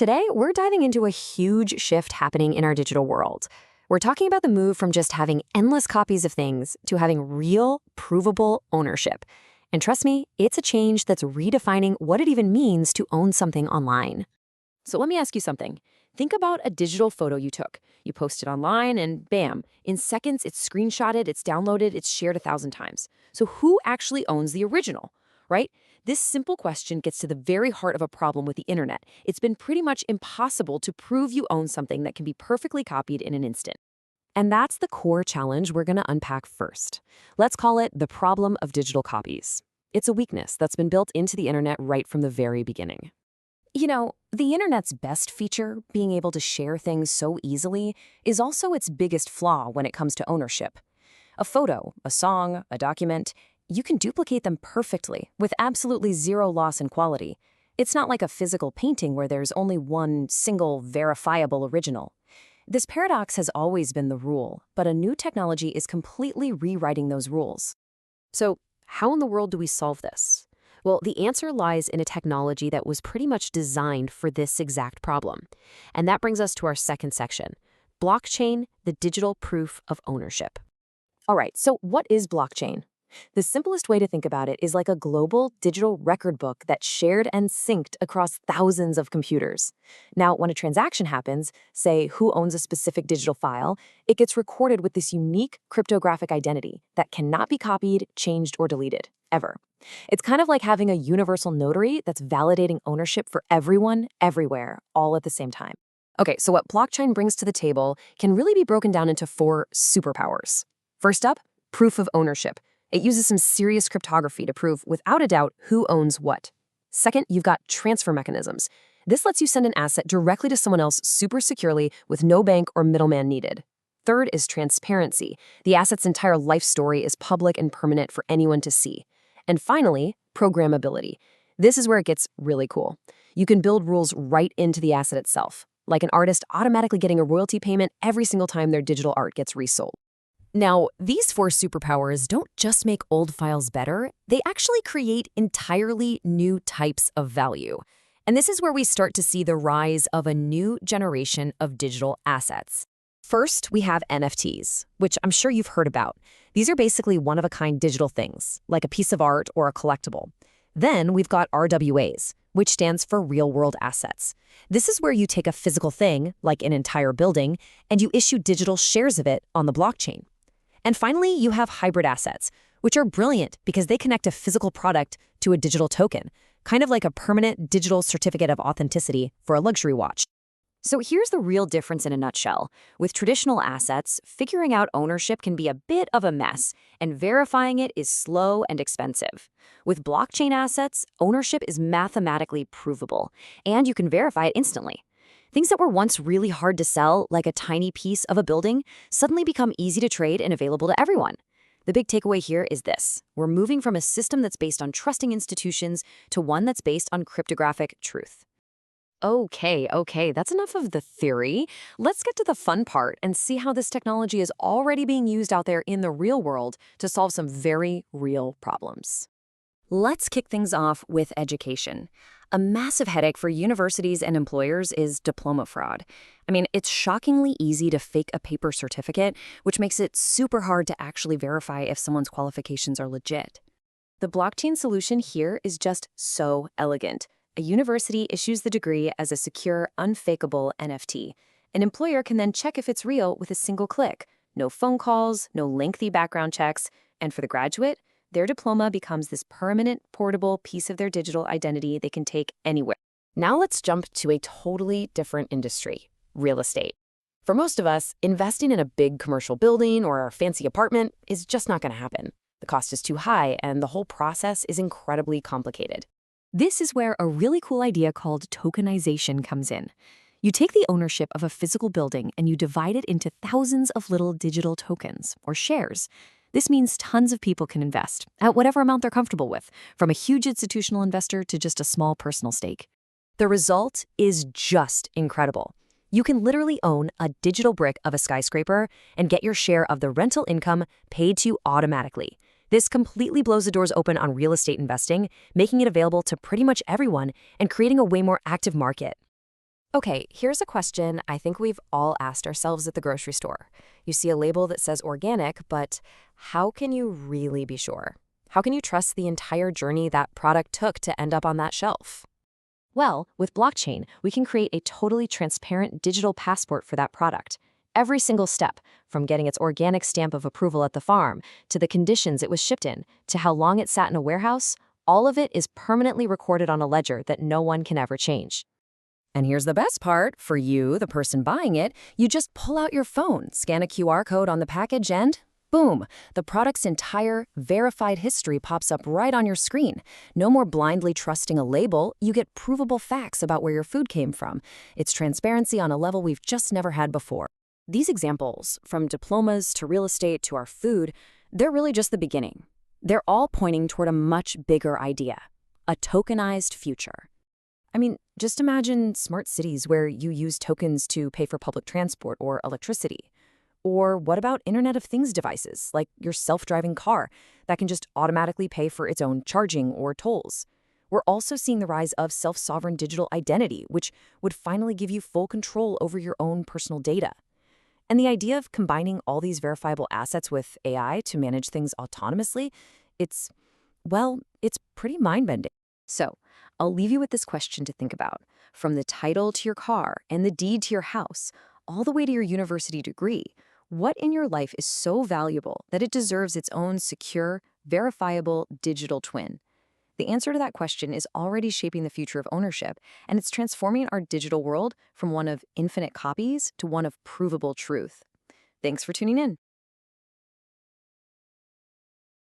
Today, we're diving into a huge shift happening in our digital world. We're talking about the move from just having endless copies of things to having real, provable ownership. And trust me, it's a change that's redefining what it even means to own something online. So let me ask you something. Think about a digital photo you took. You post it online and bam, in seconds it's screenshotted, it's downloaded, it's shared 1,000 times. So who actually owns the original, right? This simple question gets to the very heart of a problem with the internet. It's been pretty much impossible to prove you own something that can be perfectly copied in an instant. And that's the core challenge we're going to unpack first. Let's call it the problem of digital copies. It's a weakness that's been built into the internet right from the very beginning. You know, the internet's best feature, being able to share things so easily, is also its biggest flaw when it comes to ownership. A photo, a song, a document, you can duplicate them perfectly with absolutely zero loss in quality. It's not like a physical painting where there's only one single verifiable original. This paradox has always been the rule, but a new technology is completely rewriting those rules. So, how in the world do we solve this? Well, the answer lies in a technology that was pretty much designed for this exact problem. And that brings us to our second section, blockchain, the digital proof of ownership. All right, so what is blockchain? The simplest way to think about it is like a global digital record book that's shared and synced across thousands of computers. Now, when a transaction happens, say who owns a specific digital file, it gets recorded with this unique cryptographic identity that cannot be copied, changed, or deleted, ever. It's kind of like having a universal notary that's validating ownership for everyone, everywhere, all at the same time. Okay, so what blockchain brings to the table can really be broken down into 4 superpowers. First up, proof of ownership. It uses some serious cryptography to prove, without a doubt, who owns what. Second, you've got transfer mechanisms. This lets you send an asset directly to someone else super securely with no bank or middleman needed. Third is transparency. The asset's entire life story is public and permanent for anyone to see. And finally, programmability. This is where it gets really cool. You can build rules right into the asset itself, like an artist automatically getting a royalty payment every single time their digital art gets resold. Now, these 4 superpowers don't just make old files better, they actually create entirely new types of value. And this is where we start to see the rise of a new generation of digital assets. First, we have NFTs, which I'm sure you've heard about. These are basically one-of-a-kind digital things, like a piece of art or a collectible. Then we've got RWAs, which stands for real-world assets. This is where you take a physical thing, like an entire building, and you issue digital shares of it on the blockchain. And finally, you have hybrid assets, which are brilliant because they connect a physical product to a digital token, kind of like a permanent digital certificate of authenticity for a luxury watch. So here's the real difference in a nutshell. With traditional assets, figuring out ownership can be a bit of a mess, and verifying it is slow and expensive. With blockchain assets, ownership is mathematically provable, and you can verify it instantly. Things that were once really hard to sell, like a tiny piece of a building, suddenly become easy to trade and available to everyone. The big takeaway here is this. We're moving from a system that's based on trusting institutions to one that's based on cryptographic truth. Okay, that's enough of the theory. Let's get to the fun part and see how this technology is already being used out there in the real world to solve some very real problems. Let's kick things off with education. A massive headache for universities and employers is diploma fraud. I mean, it's shockingly easy to fake a paper certificate, which makes it super hard to actually verify if someone's qualifications are legit. The blockchain solution here is just so elegant. A university issues the degree as a secure, unfakeable NFT. An employer can then check if it's real with a single click. No phone calls, no lengthy background checks. And for the graduate, their diploma becomes this permanent, portable piece of their digital identity they can take anywhere. Now let's jump to a totally different industry, real estate. For most of us, investing in a big commercial building or a fancy apartment is just not going to happen. The cost is too high, and the whole process is incredibly complicated. This is where a really cool idea called tokenization comes in. You take the ownership of a physical building and you divide it into thousands of little digital tokens, or shares. This means tons of people can invest, at whatever amount they're comfortable with, from a huge institutional investor to just a small personal stake. The result is just incredible. You can literally own a digital brick of a skyscraper and get your share of the rental income paid to you automatically. This completely blows the doors open on real estate investing, making it available to pretty much everyone and creating a way more active market. Okay, here's a question I think we've all asked ourselves at the grocery store. You see a label that says organic, but how can you really be sure? How can you trust the entire journey that product took to end up on that shelf? Well, with blockchain, we can create a totally transparent digital passport for that product. Every single step, from getting its organic stamp of approval at the farm, to the conditions it was shipped in, to how long it sat in a warehouse, all of it is permanently recorded on a ledger that no one can ever change. And here's the best part. For you, the person buying it, you just pull out your phone, scan a QR code on the package, and boom, the product's entire verified history pops up right on your screen. No more blindly trusting a label. You get provable facts about where your food came from. It's transparency on a level we've just never had before. These examples, from diplomas to real estate to our food, they're really just the beginning. They're all pointing toward a much bigger idea, a tokenized future. I mean, just imagine smart cities where you use tokens to pay for public transport or electricity. Or what about Internet of Things devices, like your self-driving car, that can just automatically pay for its own charging or tolls? We're also seeing the rise of self-sovereign digital identity, which would finally give you full control over your own personal data. And the idea of combining all these verifiable assets with AI to manage things autonomously, it's, well, it's pretty mind-bending. So, I'll leave you with this question to think about. From the title to your car and the deed to your house, all the way to your university degree, what in your life is so valuable that it deserves its own secure, verifiable digital twin? The answer to that question is already shaping the future of ownership, and it's transforming our digital world from one of infinite copies to one of provable truth. Thanks for tuning in.